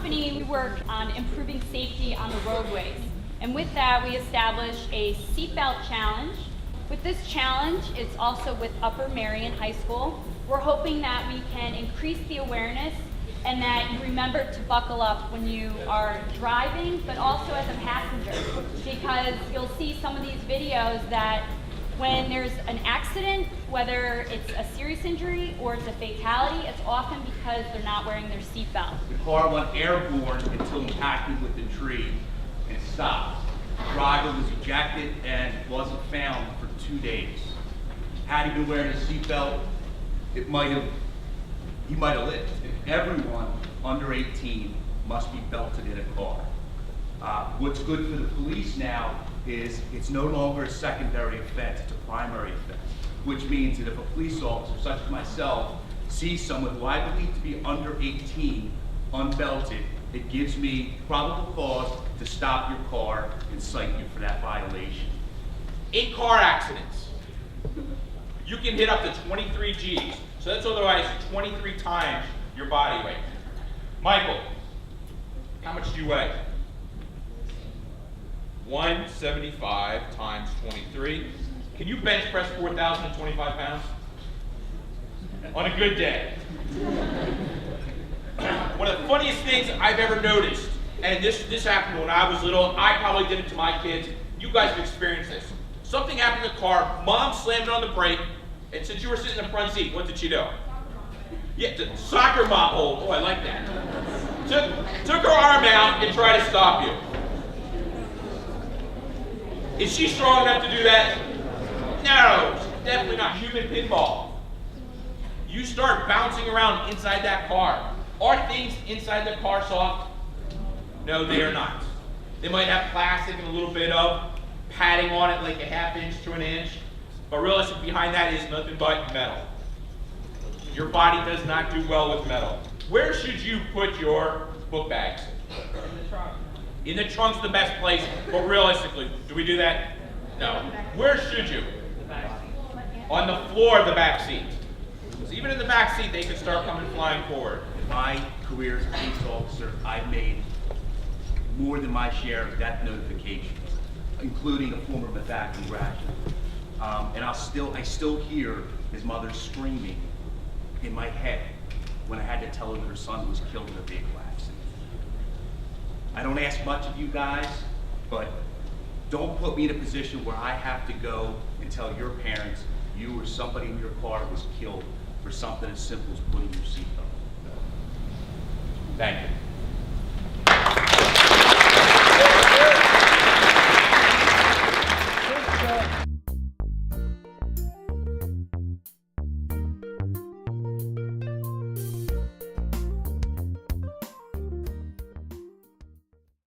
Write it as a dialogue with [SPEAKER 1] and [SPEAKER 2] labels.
[SPEAKER 1] company, we work on improving safety on the roadways. And with that, we established a seatbelt challenge. With this challenge, it's also with Upper Merion High School. We're hoping that we can increase the awareness and that you remember to buckle up when you are driving, but also as a passenger, because you'll see some of these videos that when there's an accident, whether it's a serious injury or it's a fatality, it's often because they're not wearing their seatbelt.
[SPEAKER 2] The car went airborne until impacted with the tree and stopped. The driver was ejected and wasn't found for 2 days. Had he been wearing a seatbelt, he might have lived. Everyone under 18 must be belted in a car. What's good for the police now is it's no longer a secondary offense, it's a primary offense, which means that if a police officer, such as myself, sees someone who I believe to be under 18 unbelted, it gives me probable cause to stop your car and cite you for that violation.
[SPEAKER 3] In car accidents, you can hit up to 23 G's. So that's otherwise 23 times your body weight. Michael, how much do you weigh? 175 times 23. Can you bench press 4,025 pounds? On a good day. One of the funniest things I've ever noticed, and this happened when I was little, I probably did it to my kids, you guys have experienced this. Something happened in the car, mom slammed on the brake, and since you were sitting in the front seat, what did she do? Yeah, the soccer mom hold. Oh, I like that. Took her arm out and tried to stop you. Is she strong enough to do that? No, she's definitely not. Human pinball. You start bouncing around inside that car. Are things inside the car soft? No, they are not. They might have plastic and a little bit of padding on it, like a ½ inch to an inch. But realistically, behind that is nothing but metal. Your body does not do well with metal. Where should you put your book bags? In the trunk. In the trunk's the best place, but realistically, do we do that? No. Where should you? The back seat. On the floor of the back seat. Because even in the back seat, they can start coming flying forward.
[SPEAKER 2] In my career as a police officer, I've made more than my share of death notifications, including a former Methacton graduate. And I still hear his mother screaming in my head when I had to tell her that her son was killed in a vehicle accident. I don't ask much of you guys, but don't put me in a position where I have to go and tell your parents you or somebody in your car was killed for something as simple as putting your seatbelt on. Thank you.